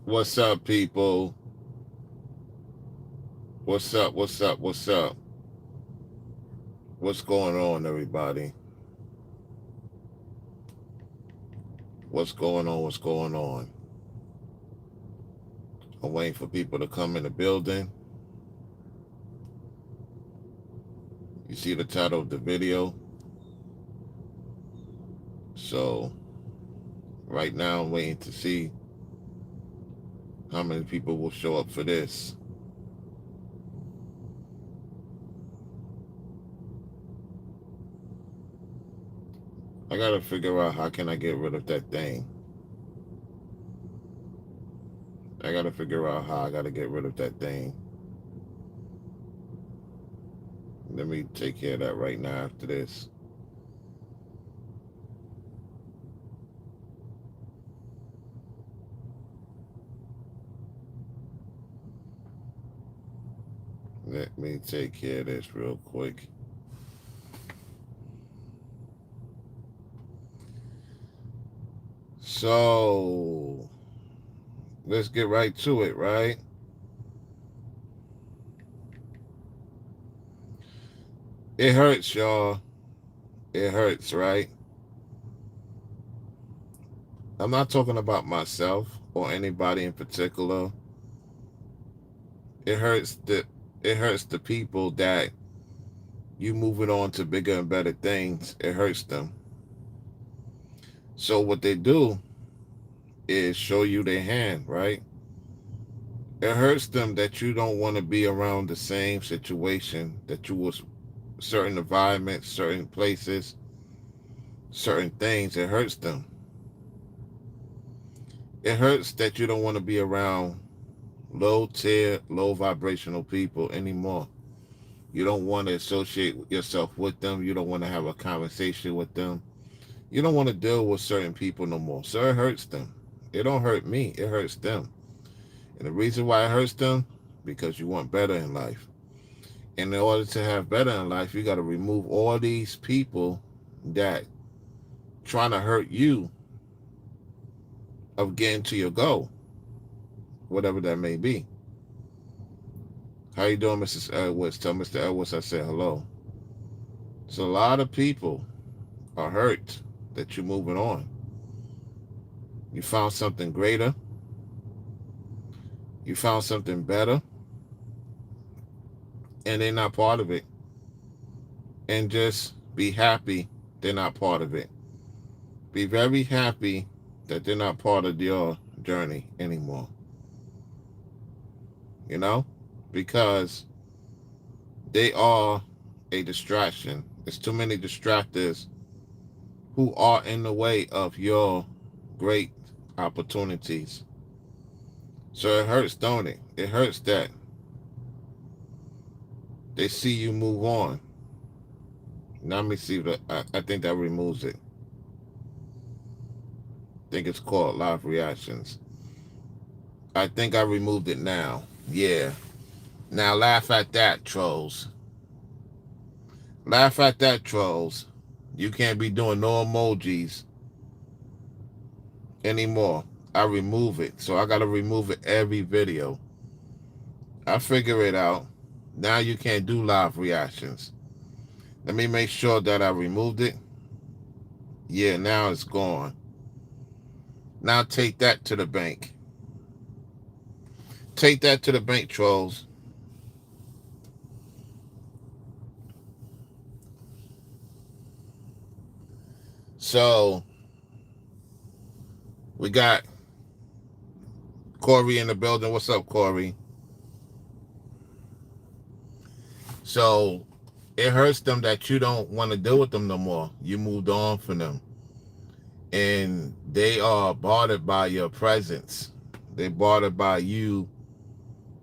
What's up, people? What's up? What's up? What's up? What's going on, everybody? What's going on? What's going on? I'm waiting for people to come in the building. You see the title of the video. So, right now, I'm waiting to see how many people will show up for this. I gotta figure out how can I get rid of that thing. I gotta figure out how I gotta get rid of that thing. Let me take care of that right now after this. Let me take care of this real quick. So, let's get right to it, right? It hurts, y'all. It hurts, right? I'm not talking about myself or anybody in particular. It hurts the people that you moving on to bigger and better things. It hurts them. So what they do is show you their hand, right? It hurts them that you don't want to be around the same situation that you was, certain environments, certain places, certain things. It hurts them. It hurts that you don't want to be around low tier, low vibrational people anymore. You don't want to associate yourself with them. You don't want to have a conversation with them. You don't want to deal with certain people no more. So it hurts them. It don't hurt me. It hurts them. And the reason why it hurts them, because you want better in life. And in order to have better in life, you got to remove all these people that trying to hurt you of getting to your goal, whatever that may be. How you doing, Mrs. Edwards? Tell Mr. Edwards I said hello. So a lot of people are hurt that you're moving on. You found something greater. You found something better. And they're not part of it. And just be happy they're not part of it. Be very happy that they're not part of your journey anymore. You know? Because they are a distraction. There's too many distractors who are in the way of your great opportunities. So it hurts, don't it? It hurts that they see you move on. Now let me see. I think that removes it. I think it's called live reactions. I think I removed it now. Yeah. Now laugh at that, trolls. Laugh at that, trolls. You can't be doing no emojis anymore. I remove it. So I got to remove it every video. I figure it out. Now you can't do live reactions. Let me make sure that I removed it. Yeah, now it's gone. Now take that to the bank. Take that to the bank, trolls. So we got Corey in the building. What's up, Corey? So it hurts them that you don't want to deal with them no more. You moved on from them. And they are bothered by your presence. They're bothered by you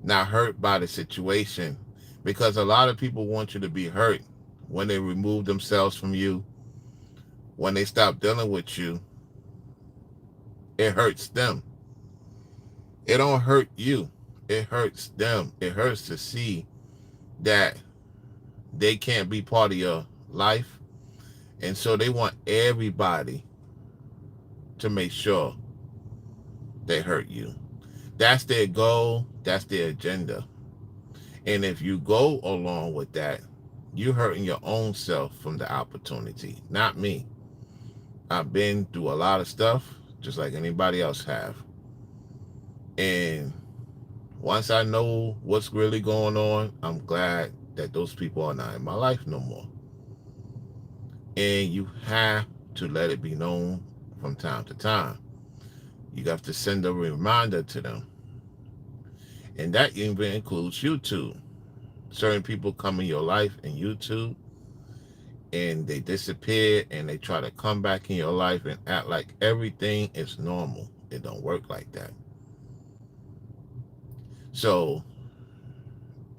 not hurt by the situation. Because a lot of people want you to be hurt when they remove themselves from you, when they stop dealing with you. It hurts them. It don't hurt you. It hurts them. It hurts to see that they can't be part of your life. And so they want everybody to make sure they hurt you. That's their goal, that's their agenda. And if you go along with that, you're hurting your own self from the opportunity, not me. I've been through a lot of stuff, just like anybody else have. And once I know what's really going on, I'm glad that those people are not in my life no more. And you have to let it be known from time to time. You have to send a reminder to them. And that even includes YouTube. Certain people come in your life in YouTube and they disappear and they try to come back in your life and act like everything is normal. It don't work like that. So,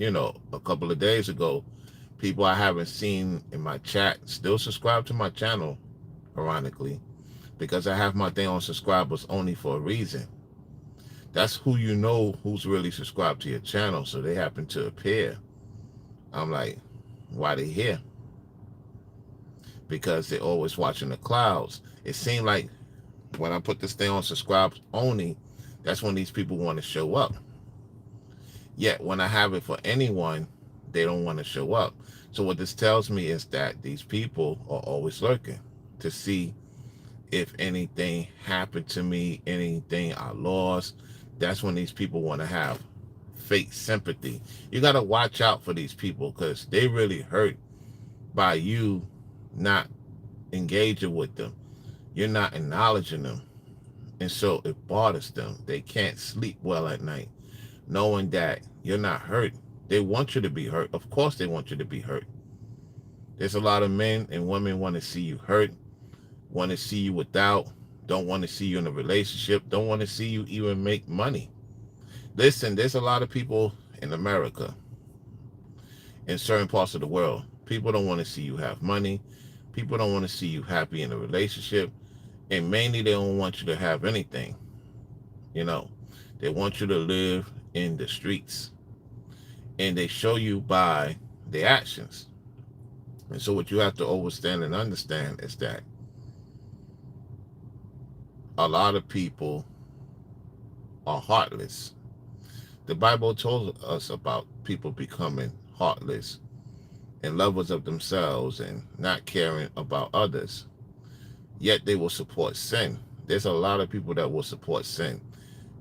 a couple of days ago, people I haven't seen in my chat still subscribe to my channel, ironically, because I have my thing on subscribers only for a reason. That's who you know who's really subscribed to your channel, so they happen to appear. I'm like, why they here? Because they're always watching the clouds. It seemed like when I put this thing on subscribes only, that's when these people want to show up. Yet when I have it for anyone, they don't want to show up. So what this tells me is that these people are always lurking to see if anything happened to me, anything I lost. That's when these people want to have fake sympathy. You got to watch out for these people because they really hurt by you not engaging with them. You're not acknowledging them. And so it bothers them. They can't sleep well at night knowing that you're not hurt. They want you to be hurt. Of course they want you to be hurt. There's a lot of men and women want to see you hurt, want to see you without, don't want to see you in a relationship, don't want to see you even make money. Listen, there's a lot of people in America, in certain parts of the world, people don't want to see you have money. People don't want to see you happy in a relationship. And mainly they don't want you to have anything. They want you to live in the streets. And they show you by their actions. And so what you have to understand and understand is that a lot of people are heartless. The Bible told us about people becoming heartless and lovers of themselves and not caring about others. Yet they will support sin. There's a lot of people that will support sin.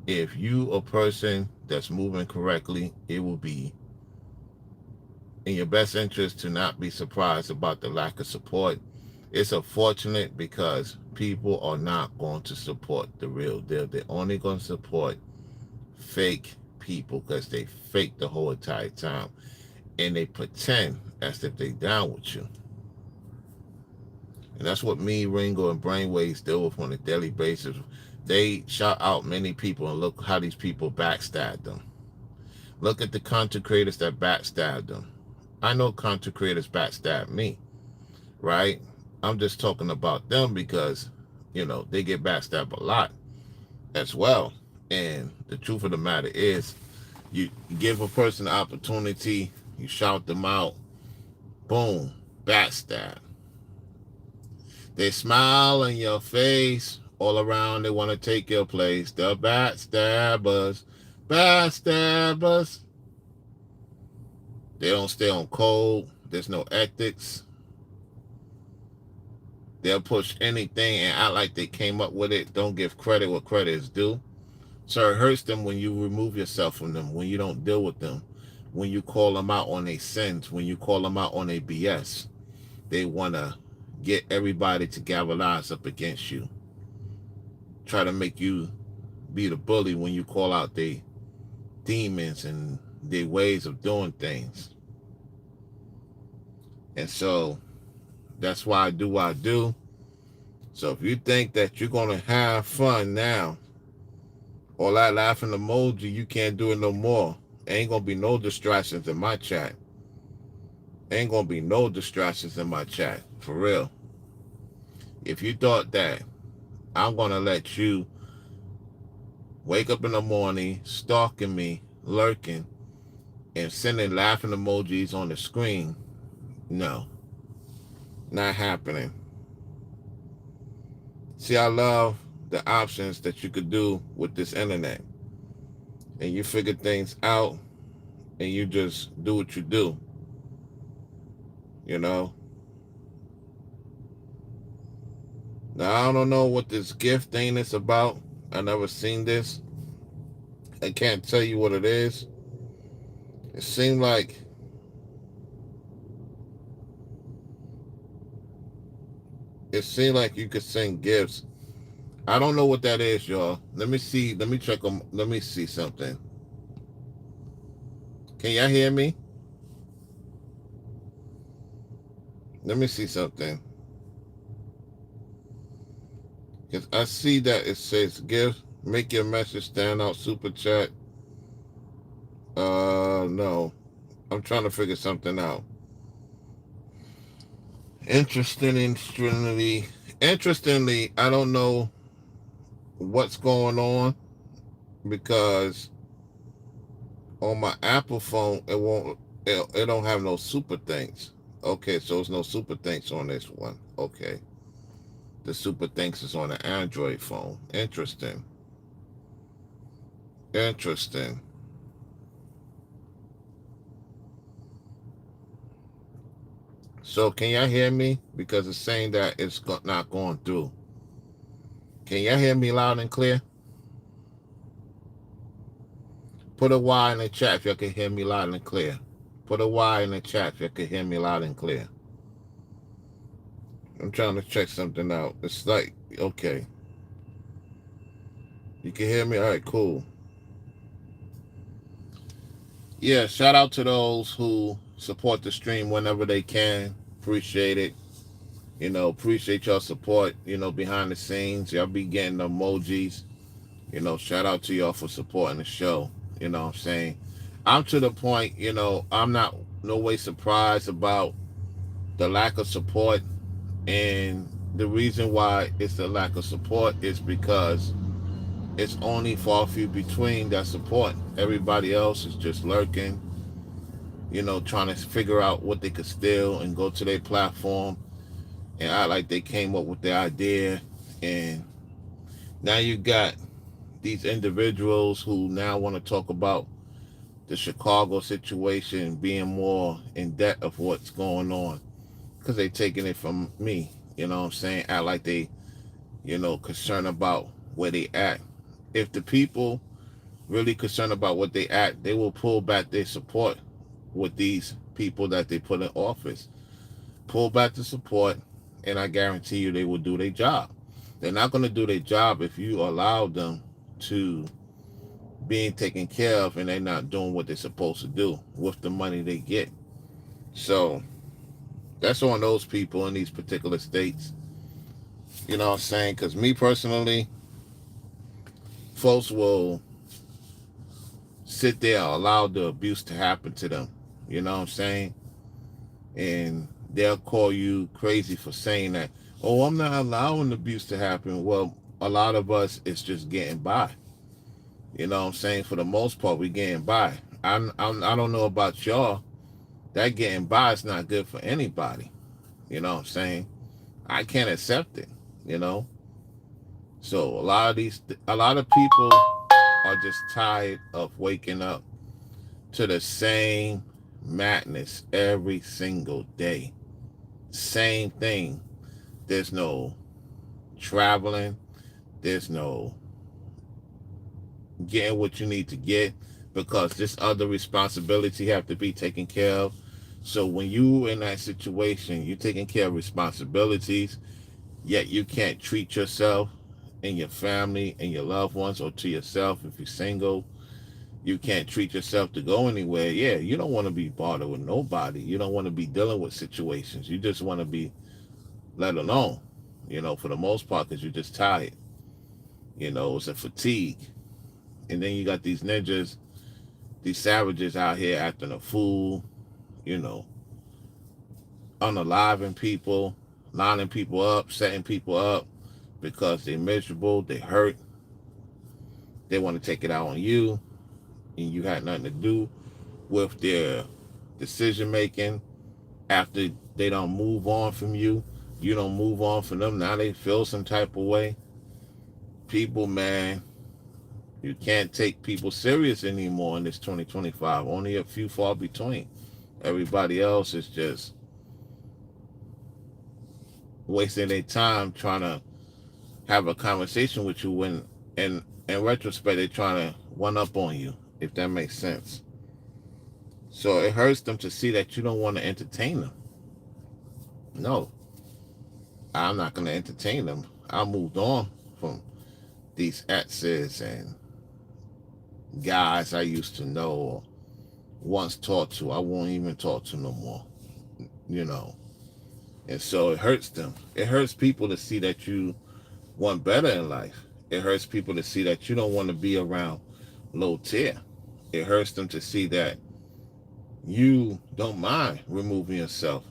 If you a person that's moving correctly, it will be in your best interest to not be surprised about the lack of support. It's unfortunate because people are not going to support the real deal. They're only going to support fake people because they fake the whole entire time. And they pretend as if they down with you. And that's what me, Ringo, and Brainwaves deal with on a daily basis. They shout out many people and look how these people backstab them. Look at the content creators that backstab them. I know content creators backstab me, right? I'm just talking about them because, they get backstabbed a lot as well. And the truth of the matter is, you give a person the opportunity, you shout them out, boom, backstab. They smile in your face all around. They want to take your place. The backstabbers, backstabbers. They don't stay on code. There's no ethics. They'll push anything and act like they came up with it. Don't give credit what credit is due. So it hurts them when you remove yourself from them, when you don't deal with them, when you call them out on their sins, when you call them out on their BS. They want to get everybody to galvanize up against you. Try to make you be the bully when you call out their demons and their ways of doing things. And so that's why I do what I do. So if you think that you're going to have fun now, all that laughing emoji, you can't do it no more. Ain't going to be no distractions in my chat. Ain't going to be no distractions in my chat. For real. If you thought that I'm going to let you wake up in the morning, stalking me, lurking, and sending laughing emojis on the screen, no. Not happening. See, I love the options that you could do with this internet. and you figure things out, and you just do what you do. You know. Now I don't know what this gift thing is about. I never seen this. I can't tell you what it is. It seemed like you could send gifts. I don't know what that is, y'all. Let me see. Let me check them. Let me see something. Can y'all hear me? Let me see something. Because I see that it says gift. Make your message stand out. Super chat. No. I'm trying to figure something out. Interestingly, I don't know what's going on because on my Apple phone it don't have no super thanks. Okay, so there's no super thanks on this one. Okay. The super thanks is on the Android phone. Interesting. Interesting. So can y'all hear me? Because it's saying that it's not going through. Can y'all hear me loud and clear? Put a Y in the chat if y'all can hear me loud and clear. Put a Y in the chat if y'all can hear me loud and clear. I'm trying to check something out. It's like, okay. You can hear me? All right, cool. Yeah, shout out to those who support the stream whenever they can. Appreciate it. Appreciate y'all support, behind the scenes. Y'all be getting the emojis. Shout out to y'all for supporting the show. You know what I'm saying? I'm to the point, I'm not no way surprised about the lack of support. And the reason why it's the lack of support is because it's only far few between that support. Everybody else is just lurking, trying to figure out what they could steal and go to their platform and act like they came up with the idea. And now you got these individuals who now want to talk about the Chicago situation being more in depth of what's going on because they taking it from me. You know what I'm saying? Act like they, concerned about where they at. If the people really concerned about what they at, they will pull back their support with these people that they put in office. Pull back the support, and I guarantee you they will do their job. They're not going to do their job if you allow them to being taken care of and they're not doing what they're supposed to do with the money they get. So that's on those people in these particular states. You know what I'm saying? Because me personally, folks will sit there and allow the abuse to happen to them. You know what I'm saying? And they'll call you crazy for saying that. Oh, I'm not allowing the abuse to happen. Well, a lot of us, it's just getting by. You know what I'm saying? For the most part, we getting by. I don't know about y'all. That getting by is not good for anybody. You know what I'm saying? I can't accept it. You know? So a lot of people are just tired of waking up to the same madness every single day. Same thing. There's no traveling. There's no getting what you need to get because this other responsibility have to be taken care of. So when you in that situation, you're taking care of responsibilities, yet you can't treat yourself and your family and your loved ones, or to yourself if you're single. You can't treat yourself to go anywhere. Yeah, you don't want to be bothered with nobody. You don't want to be dealing with situations. You just want to be let alone, for the most part, because you're just tired. It's a fatigue. And then you got these ninjas, these savages out here acting a fool, you know, unaliving people, lining people up, setting people up because they're miserable, they hurt, they want to take it out on you, and you had nothing to do with their decision making after they don't move on from you. You don't move on from them. Now they feel some type of way. People, man, You can't take people serious anymore in this 2025. Only a few far between. Everybody else is just wasting their time trying to have a conversation with you when in retrospect they're trying to one up on you, if that makes sense. So it hurts them to see that you don't want to entertain them. No, I'm not going to entertain them. I moved on from these exes and guys I used to know or once talked to. I won't even talk to no more, you know. And so it hurts them. It hurts people to see that you want better in life. It hurts people to see that you don't want to be around low tier. It hurts them to see that you don't mind removing yourself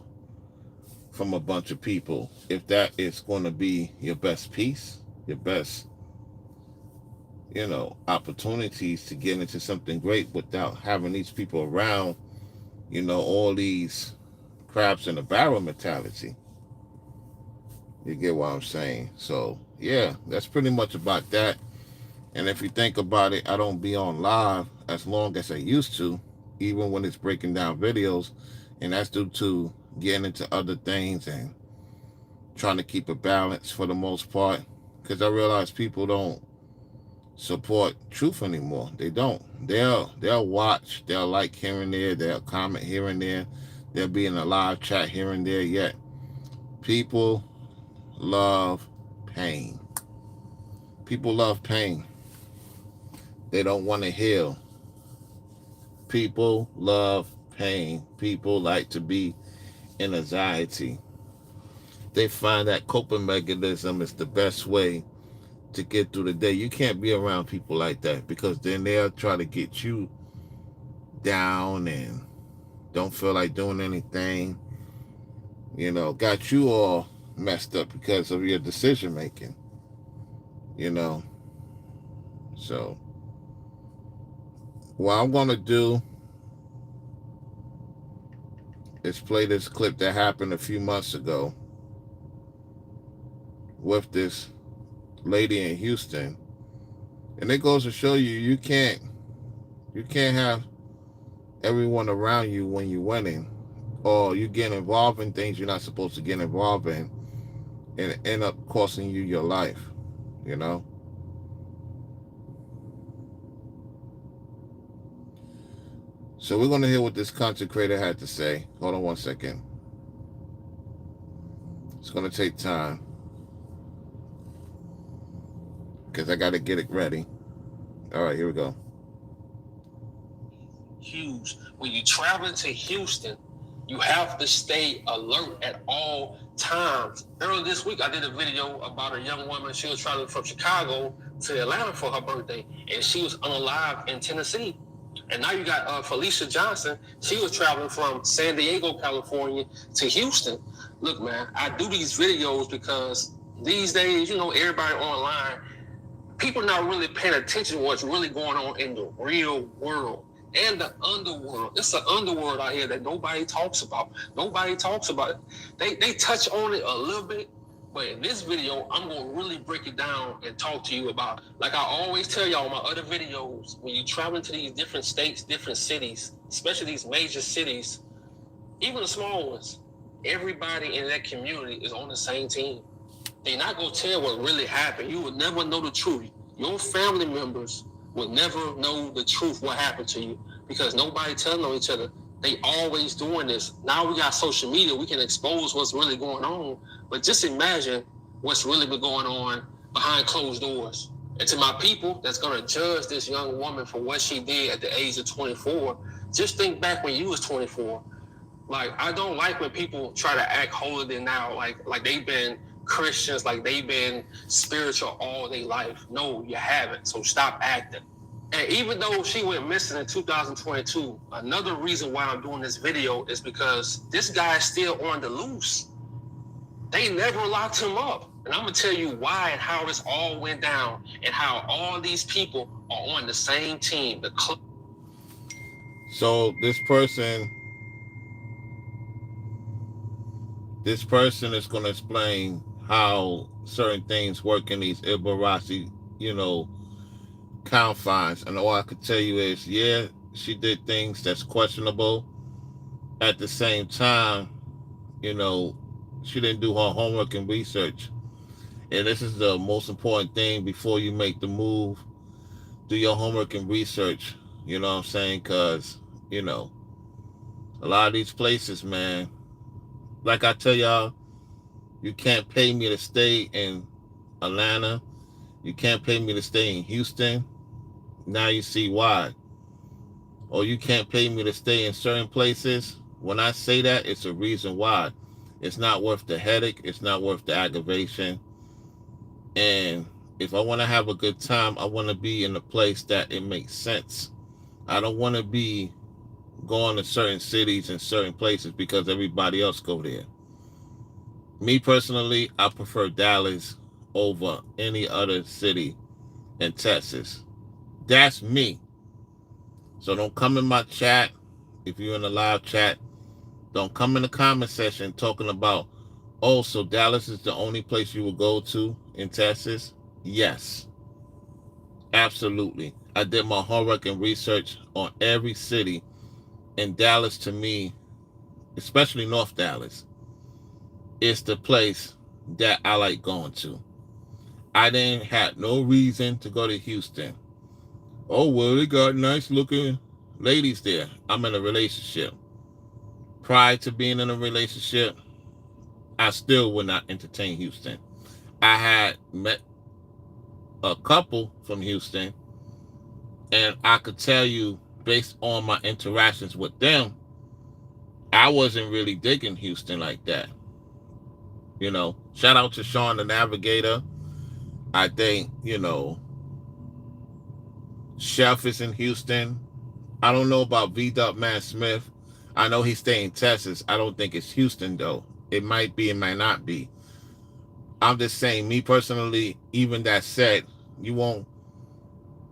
from a bunch of people if that is going to be your best piece, your best, opportunities to get into something great without having these people around, all these crabs in a barrel mentality. You get what I'm saying? So, yeah, that's pretty much about that. And if you think about it, I don't be on live as long as I used to, even when it's breaking down videos. And that's due to getting into other things and trying to keep a balance for the most part. Because I realize people don't support truth anymore. They don't. They'll watch, they'll like here and there, they'll comment here and there, they'll be in a live chat here and there. Yet people love pain. People love pain. They don't want to heal. People love pain. People like to be in anxiety. They find that coping mechanism is the best way to get through the day. You can't be around people like that because then they'll try to get you down and don't feel like doing anything. Got you all messed up because of your decision making. So what I'm going to do is play this clip that happened a few months ago with this lady in Houston. And it goes to show you you can't have everyone around you when you're winning, or you get involved in things you're not supposed to get involved in and end up costing you your life, So we're going to hear what this content creator had to say. Hold on one second. It's going to take time because I got to get it ready. All right, here we go. Huge. When you're traveling to Houston, you have to stay alert at all times. Earlier this week, I did a video about a young woman. She was traveling from Chicago to Atlanta for her birthday, and she was unalive in Tennessee. And now you got Felicia Johnson. She was traveling from San Diego, California to Houston. Look, man, I do these videos because these days, everybody online, people not really paying attention to what's really going on in the real world and the underworld. It's an underworld out here that nobody talks about. Nobody talks about it. They touch on it a little bit, but in this video, I'm going to really break it down and talk to you about, like I always tell y'all in my other videos, when you travel to these different states, different cities, especially these major cities, even the small ones, everybody in that community is on the same team. They're not going to tell what really happened. You will never know the truth. Your family members will never know the truth, what happened to you, because nobody telling on each other. They always doing this. Now we got social media. We can expose what's really going on. But just imagine what's really been going on behind closed doors. And to my people that's going to judge this young woman for what she did at the age of 24, just think back when you was 24. Like, I don't like when people try to act holier than thou, like they've been Christians, like they've been spiritual all their life. No, you haven't. So stop acting. And even though she went missing in 2022, another reason why I'm doing this video is because this guy is still on the loose. They never locked him up. And I'm going to tell you why and how this all went down and how all these people are on the same team. So this person is going to explain how certain things work in these Ibarasi, confines, and all I could tell you is, yeah, she did things that's questionable. At the same time, you know, she didn't do her homework and research. And this is the most important thing before you make the move. Do your homework and research. You know what I'm saying? Because, you know, a lot of these places, man, like I tell y'all, you can't pay me to stay in Atlanta. You can't pay me to stay in Houston. Now you see why. Or you can't pay me to stay in certain places. When I say that, it's a reason why. It's not worth the headache. It's not worth the aggravation. And if I want to have a good time, I want to be in a place that it makes sense. I don't want to be going to certain cities and certain places because everybody else go there. Me personally, I prefer Dallas over any other city in Texas. That's me. So don't come in my chat. If you're in the live chat, don't come in the comment section talking about, oh, so Dallas is the only place you will go to in Texas? Yes, absolutely. I did my homework and research on every city. And Dallas, to me, especially North Dallas, is the place that I like going to. I didn't have no reason to go to Houston. Oh, well, they got nice looking ladies there. I'm in a relationship. Prior to being in a relationship, I still would not entertain Houston. I had met a couple from Houston, and I could tell you, based on my interactions with them, I wasn't really digging Houston like that. You know, shout out to Sean the Navigator. I think, you know, Chef is in Houston. I don't know about V. Man Smith. I know he's staying in Texas. I don't think it's Houston, though. It might be, it might not be. I'm just saying, me personally, even that said, you won't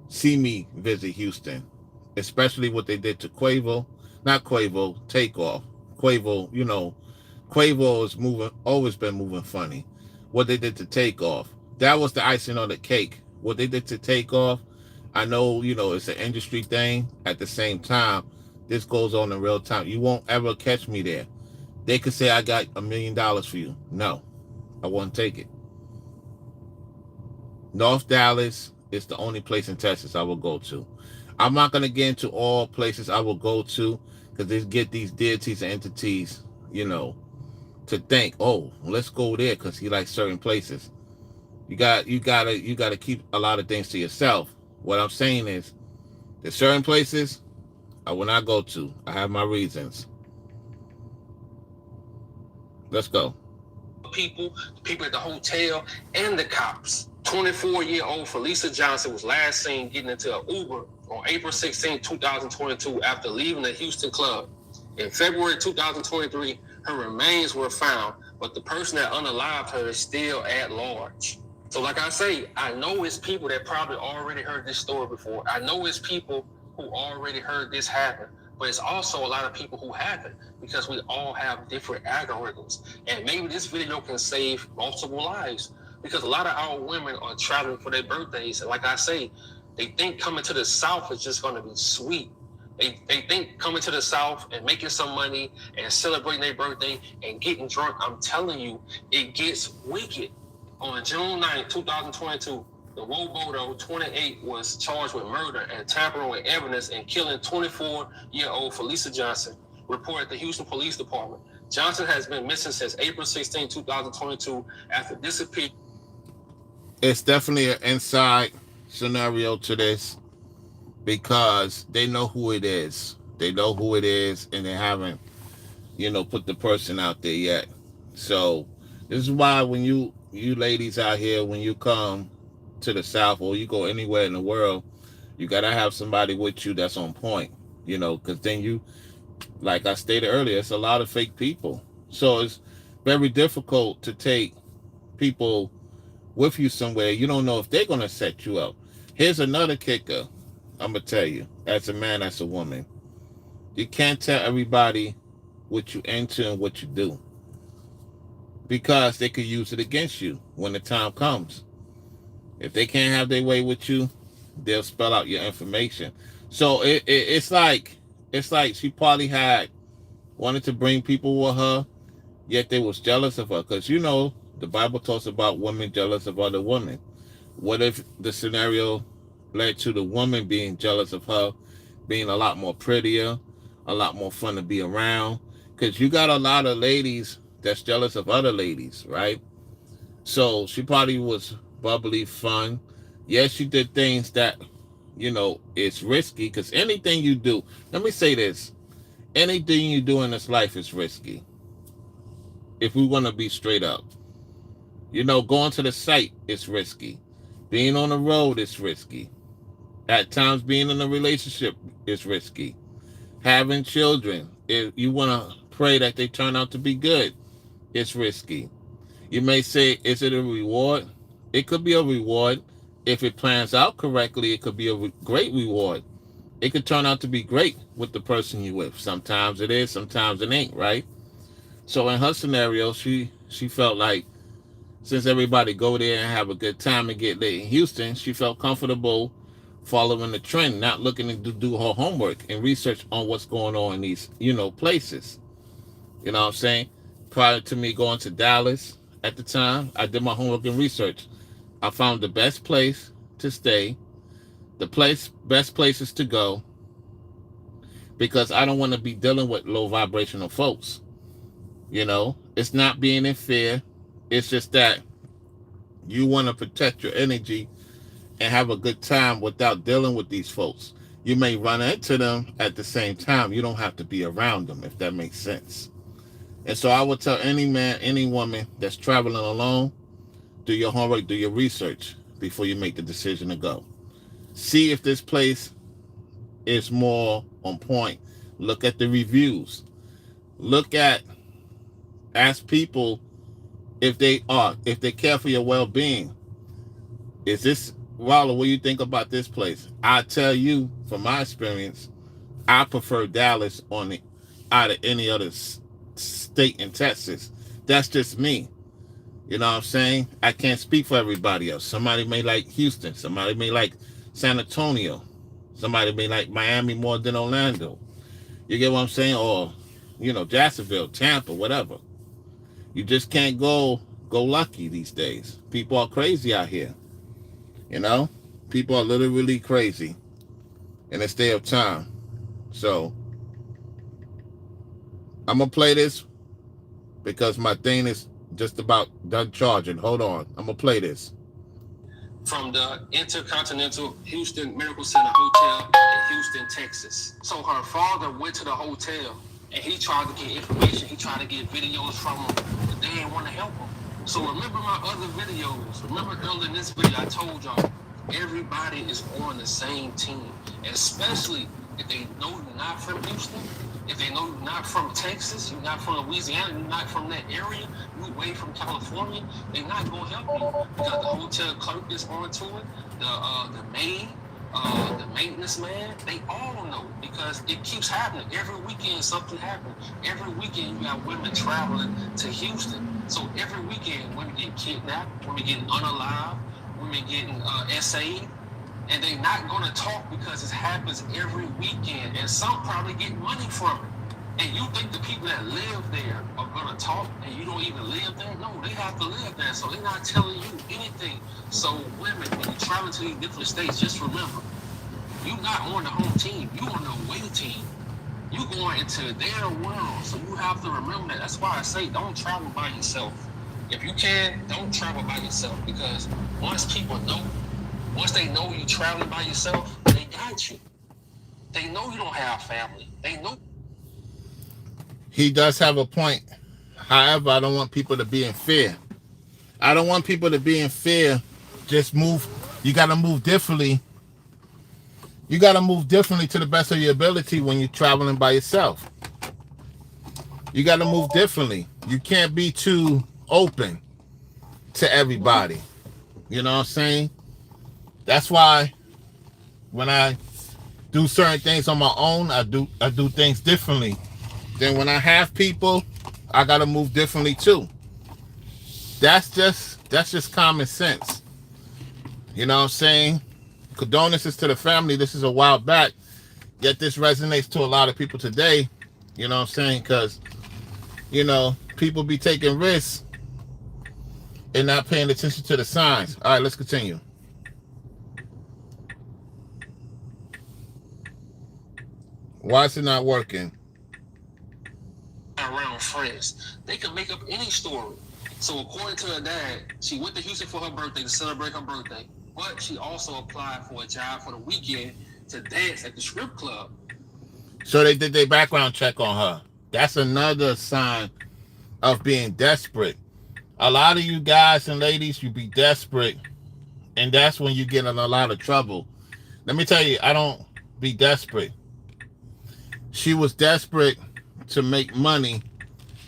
see me visit Houston, especially what they did to Quavo. Not Quavo, Takeoff. Quavo, you know, Quavo is moving, always been moving funny. What they did to Takeoff, that was the icing on the cake. What they did to Takeoff, I know, you know, it's an industry thing. At the same time, this goes on in real time. You won't ever catch me there. They could say, I got $1 million for you. No, I won't take it. North Dallas is the only place in Texas I will go to. I'm not going to get into all places I will go to because they get these deities and entities, you know, to think, oh, let's go there because he likes certain places. You gotta keep a lot of things to yourself. What I'm saying is, there's certain places I will not go to. I have my reasons. Let's go. People at the hotel, and the cops. 24-year-old Felisa Johnson was last seen getting into an Uber on April 16, 2022, after leaving the Houston club. In February 2023, her remains were found, but the person that unalived her is still at large. So like I say, I know it's people that probably already heard this story before. I know it's people who already heard this happen, but it's also a lot of people who haven't, because we all have different algorithms. And maybe this video can save multiple lives, because a lot of our women are traveling for their birthdays. And like I say, they think coming to the South is just going to be sweet. They think coming to the South and making some money and celebrating their birthday and getting drunk. I'm telling you, it gets wicked. On June 9, 2022, the Wobodo, 28, was charged with murder and tampering with evidence and killing 24-year-old Felisa Johnson, reported the Houston Police Department. Johnson has been missing since April 16, 2022, after disappearing. It's definitely an inside scenario to this because they know who it is. They know who it is, and they haven't, you know, put the person out there yet. So this is why when you ladies out here, when you come to the South or you go anywhere in the world, you got to have somebody with you that's on point, you know, because then you, like I stated earlier, it's a lot of fake people. So it's very difficult to take people with you somewhere. You don't know if they're going to set you up. Here's another kicker. I'm going to tell you, as a man, as a woman, you can't tell everybody what you into and what you do, because they could use it against you when the time comes. If they can't have their way with you, they'll spell out your information. So it's like she probably had wanted to bring people with her, yet they was jealous of her. Because the Bible talks about women jealous of other women. What if the scenario led to the woman being jealous of her being a lot more prettier, a lot more fun to be around? Because you got a lot of ladies that's jealous of other ladies, right? So she probably was bubbly, fun. Yes, she did things that, it's risky, because anything you do, let me say this, anything you do in this life is risky. If we want to be straight up, going to the site is risky. Being on the road is risky. At times, being in a relationship is risky. Having children, if you want to pray that they turn out to be good, it's risky. You may say, is it a reward? It could be a reward. If it plans out correctly, it could be a great reward. It could turn out to be great with the person you with. Sometimes it is, sometimes it ain't, right? So in her scenario, she felt like, since everybody go there and have a good time and get lit in Houston, she felt comfortable following the trend, not looking to do her homework and research on what's going on in these, places. You know what I'm saying? Prior to me going to Dallas at the time, I did my homework and research. I found the best place to stay, best places to go, because I don't want to be dealing with low vibrational folks. It's not being in fear. It's just that you want to protect your energy and have a good time without dealing with these folks. You may run into them at the same time. You don't have to be around them, if that makes sense. And so I would tell any man, any woman that's traveling alone, do your homework, do your research before you make the decision to go. See if this place is more on point. Look at the reviews. Ask people if they care for your well-being. Is this, Wallah, what do you think about this place? I tell you, from my experience, I prefer Dallas out of any other state in Texas. That's just me. You know what I'm saying? I can't speak for everybody else. Somebody may like Houston. Somebody may like San Antonio. Somebody may like Miami more than Orlando. You get what I'm saying? Or, Jacksonville, Tampa, whatever. You just can't go lucky these days. People are crazy out here. People are literally crazy in this day of time. So I'm going to play this because my thing is just about done charging. Hold on. I'm going to play this. From the Intercontinental Houston Miracle Center Hotel in Houston, Texas. So her father went to the hotel and he tried to get information. He tried to get videos from them, but they didn't want to help him. So remember my other videos. Remember earlier in this video, I told y'all, everybody is on the same team. And especially if they know you're not from Houston, if they know you're not from Texas, you're not from Louisiana, you're not from that area, you're away from California, they're not going to help you because the hotel clerk is onto it, the maid, the maintenance man, they all know because it keeps happening. Every weekend something happens. Every weekend you got women traveling to Houston. So every weekend women get kidnapped, women getting unalived, women getting SA'd. And they're not going to talk because it happens every weekend. And some probably get money from it. And you think the people that live there are going to talk and you don't even live there? No, they have to live there. So they're not telling you anything. So women, when you travel to these different states, just remember, you're not on the home team. You're on the away team. You're going into their world. So you have to remember that. That's why I say don't travel by yourself. If you can, don't travel by yourself because once they know you're traveling by yourself, they got you. They know you don't have family. They know. He does have a point. However, I don't want people to be in fear. I don't want people to be in fear. Just move. You got to move differently. You got to move differently to the best of your ability when you're traveling by yourself. You got to move differently. You can't be too open to everybody. You know what I'm saying? That's why when I do certain things on my own, I do things differently. Then when I have people, I gotta move differently too. That's just common sense. You know what I'm saying? condolences to the family. This is a while back, yet this resonates to a lot of people today. You know what I'm saying? Because, you know, people be taking risks and not paying attention to the signs. All right, let's continue. Why is it not working? Around friends, they can make up any story. So according to her dad, she went to Houston for her birthday to celebrate her birthday, but she also applied for a job for the weekend to dance at the strip club. So they did their background check on her. That's another sign of being desperate. A lot of you guys and ladies, you be desperate, and that's when you get in a lot of trouble. Let me tell you, I don't be desperate. She was desperate to make money,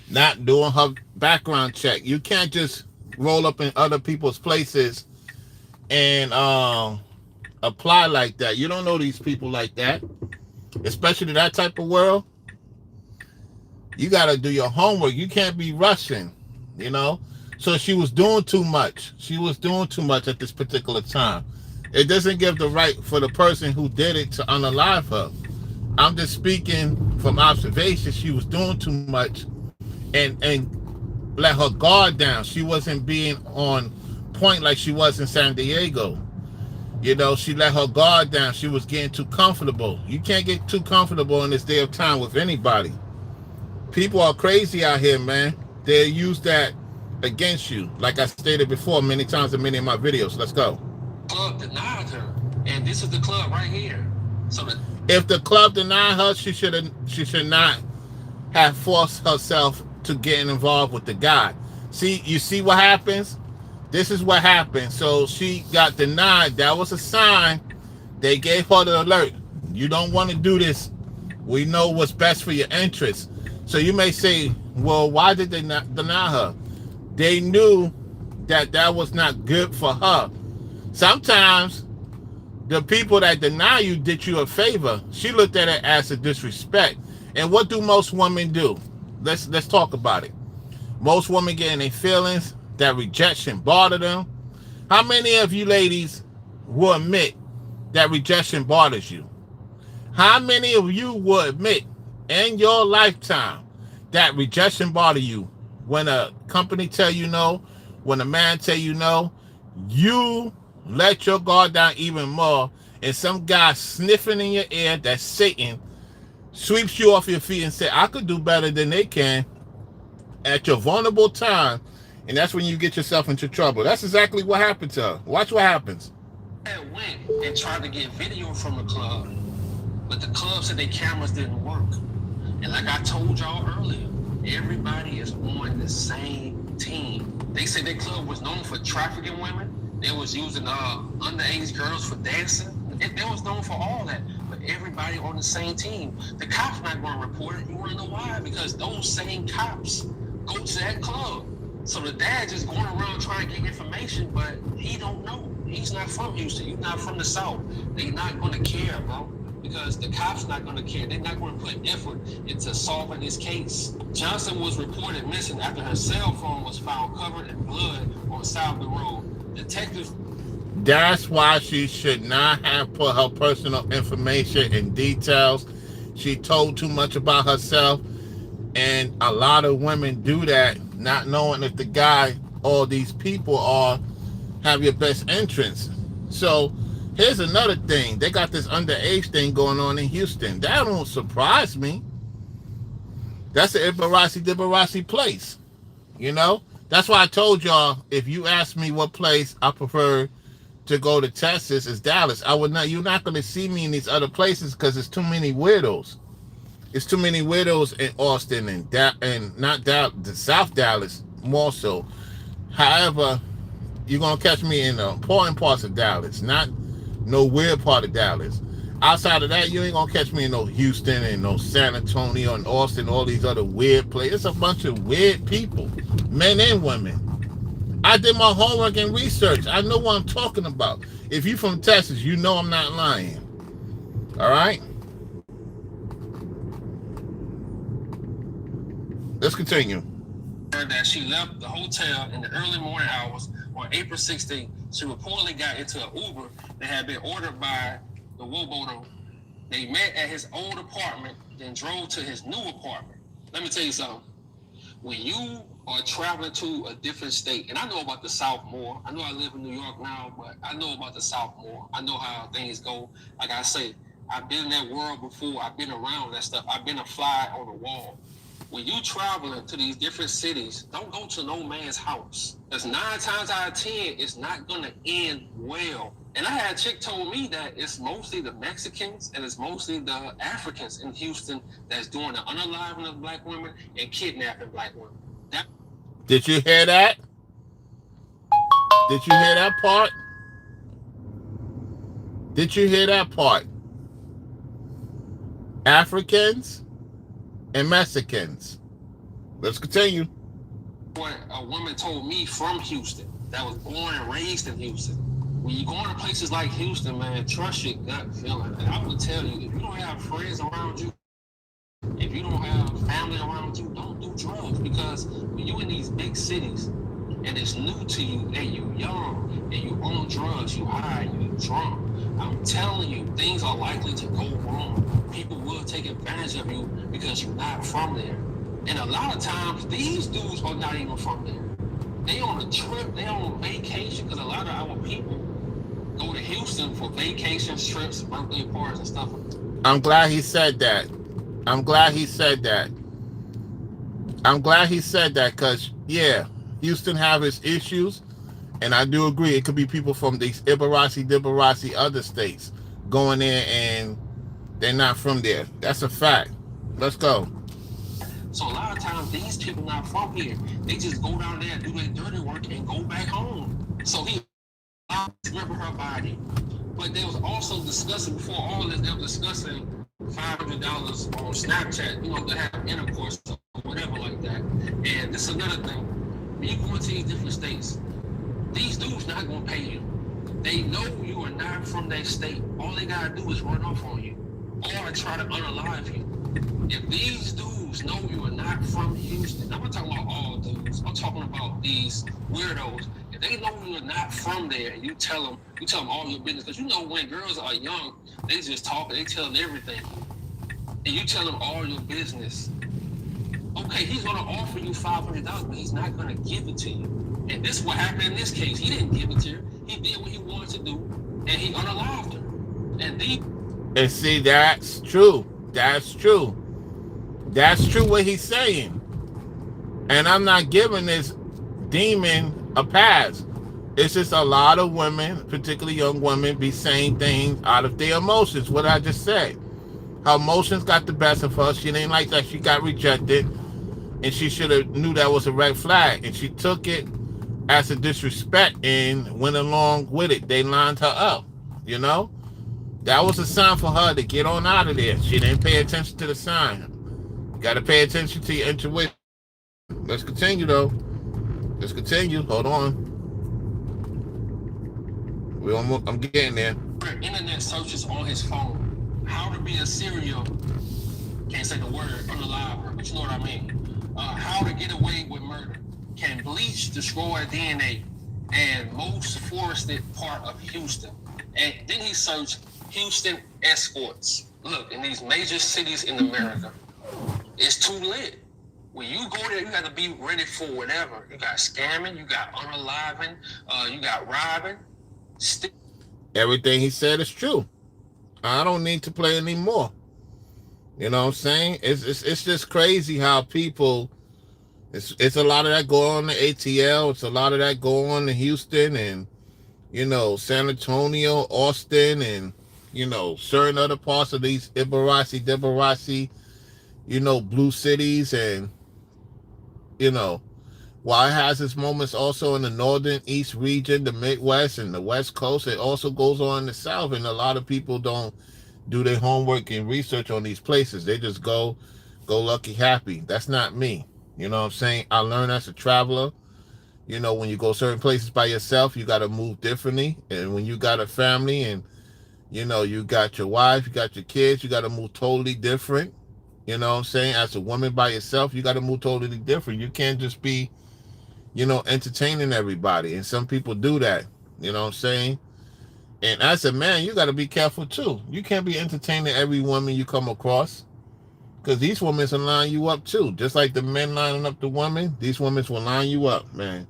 not doing her background check. You can't just roll up in other people's places and apply like that. You don't know these people like that, especially that type of world. You got to do your homework. You can't be rushing, you know. So she was doing too much. She was doing too much at this particular time. It doesn't give the right for the person who did it to unalive her. I'm just speaking from observation. She was doing too much and let her guard down. She wasn't being on point like she was in San Diego. You know, she let her guard down. She was getting too comfortable. You can't get too comfortable in this day of time with anybody. People are crazy out here, man. They use that against you. Like I stated before many times in many of my videos. Let's go. Club denied her, and this is the club right here. So if the club denied her, she should not have forced herself to getting involved with the guy. See, you see what happens? This is what happened. So she got denied. That was a sign. They gave her the alert. You don't want to do this. We know what's best for your interests. So you may say, well, why did they not deny her? They knew that that was not good for her. Sometimes the people that deny you did you a favor. She looked at it as a disrespect. And what do most women do? Let's talk about it. Most women get in their feelings. That rejection bothered them. How many of you ladies will admit that rejection bothers you? How many of you will admit in your lifetime that rejection bothers you? When a company tell you no, when a man tell you no, you let your guard down even more, and some guy sniffing in your ear, that's Satan, sweeps you off your feet and say, I could do better than they can at your vulnerable time. And that's when you get yourself into trouble. That's exactly what happened to her. Watch what happens. I went and tried to get video from the club, but the club said their cameras didn't work. And like I told y'all earlier, everybody is on the same team. They said their club was known for trafficking women. They was using underage girls for dancing. They was known for all that. But everybody on the same team. The cops not going to report it. You want to know why? Because those same cops go to that club. So the dad just going around trying to get information, but he don't know. He's not from Houston. He's not from the South. They're not going to care, bro, because the cops not going to care. They're not going to put effort into solving this case. Johnson was reported missing after her cell phone was found covered in blood on the side of the road. Detectives. That's why she should not have put her personal information in details. She told too much about herself, and a lot of women do that, not knowing if the guy or these people have your best interests. So here's another thing. They got this underage thing going on in Houston. That don't surprise me. That's the Ibarasi place. You know? That's why I told y'all, if you ask me what place I prefer to go to Texas, is Dallas. You're not going to see me in these other places because there's too many weirdos. It's too many widows in Austin and not the South Dallas more so. However, you're going to catch me in the important parts of Dallas, not no weird part of Dallas. Outside of that, you ain't going to catch me in no Houston and no San Antonio and Austin, all these other weird places. It's a bunch of weird people, men and women. I did my homework and research. I know what I'm talking about. If you're from Texas, you know I'm not lying. All right? Let's continue. That she left the hotel in the early morning hours on April 16th, she reportedly got into an Uber that had been ordered by the Woboto. They met at his old apartment, then drove to his new apartment. Let me tell you something. When you are traveling to a different state, and I know about the South more. I know I live in New York now, but I know about the South more. I know how things go. Like I say, I've been in that world before. I've been around that stuff. I've been a fly on the wall. When you traveling to these different cities, don't go to no man's house. Because 9 times out of 10, it's not going to end well. And I had a chick told me that it's mostly the Mexicans and it's mostly the Africans in Houston that's doing the unaliving of black women and kidnapping black women. Did you hear that? Did you hear that part? Did you hear that part? Africans and Mexicans. Let's continue. What a woman told me from Houston that was born and raised in Houston. When you go into places like Houston, man, trust your gut feeling. And I would tell you, if you don't have friends around you, if you don't have family around you, don't do drugs. Because when you're in these big cities and it's new to you and you're young and you on drugs, you high, you drunk, I'm telling you, things are likely to go wrong. People will take advantage of you because you're not from there. And a lot of times, these dudes are not even from there. They on a trip, they on vacation, because a lot of our people go to Houston for vacations, trips, birthday parties, and stuff. I'm glad he said that. I'm glad he said that. I'm glad he said that because, yeah, Houston have its issues, and I do agree. It could be people from these Ibarasi, other states going there, and they're not from there. That's a fact. Let's go. So a lot of times, these people not from here. They just go down there and do their dirty work and go back home. So he remember her body. But they was also discussing, before all this, they were discussing $500 on Snapchat, you know, to have intercourse or whatever like that. And this is another thing. When you go into these different states, these dudes not going to pay you. They know you are not from that state. All they got to do is run off on you or try to unalive you. If these dudes know you are not from Houston, I'm not talking about all dudes. I'm talking about these weirdos. If they know you are not from there, you tell them all your business. Because you know when girls are young, they just talk, they tell them everything. And you tell them all your business. Okay, he's going to offer you $500, but he's not going to give it to you. And this is what happened in this case. He didn't give it to her. He did what he wanted to do, and he unalived her. And see, that's true. That's true. That's true what he's saying. And I'm not giving this demon a pass. It's just a lot of women, particularly young women, be saying things out of their emotions. What I just said. Her emotions got the best of her. She ain't like that. She got rejected. And she should have knew that was a red flag. And she took it as a disrespect and went along with it. They lined her up, you know? That was a sign for her to get on out of there. She didn't pay attention to the sign. You got to pay attention to your intuition. Let's continue, though. Let's continue. Hold on. I'm getting there. Internet searches on his phone. How to be a serial. Can't say the word, unalive, but you know what I mean. How to get away with murder. Can bleach destroy DNA? And most forested part of Houston. And then he searched Houston escorts. Look, in these major cities in America, it's too lit. When you go there, you got to be ready for whatever. You got scamming, you got unaliving, you got robbing. Everything he said is true. I don't need to play anymore. You know what I'm saying? It's just crazy how people. It's a lot of that go on the ATL. It's a lot of that go on in Houston and, you know, San Antonio, Austin, and, you know, certain other parts of these Ibarasi, you know, blue cities. And, you know, while it has its moments also in the northern east region, the Midwest and the West Coast, it also goes on in the South. And a lot of people don't do their homework and research on these places. They just go lucky happy. That's not me. You know what I'm saying? I learned as a traveler, you know, when you go certain places by yourself, you got to move differently. And when you got a family and, you know, you got your wife, you got your kids, you got to move totally different. You know what I'm saying? As a woman by yourself, you got to move totally different. You can't just be, entertaining everybody. And some people do that. You know what I'm saying? And as a man, you got to be careful too. You can't be entertaining every woman you come across, because these women will line you up too. Just like the men lining up the women, these women will line you up, man.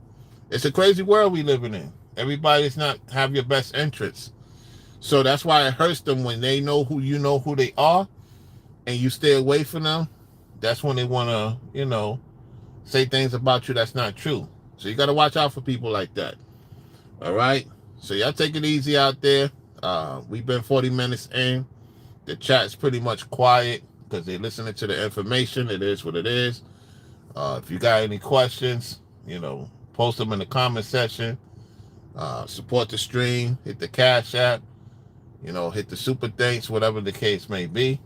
It's a crazy world we living in. Everybody's not have your best interests. So that's why it hurts them when they know who they are, and you stay away from them. That's when they want to, say things about you that's not true. So you got to watch out for people like that. All right? So y'all take it easy out there. We've been 40 minutes in. The chat's pretty much quiet because they're listening to the information. It is what it is. If you got any questions, post them in the comment section. Support the stream. Hit the Cash App. Hit the super thanks, whatever the case may be.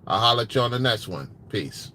I'll holler at you on the next one. Peace.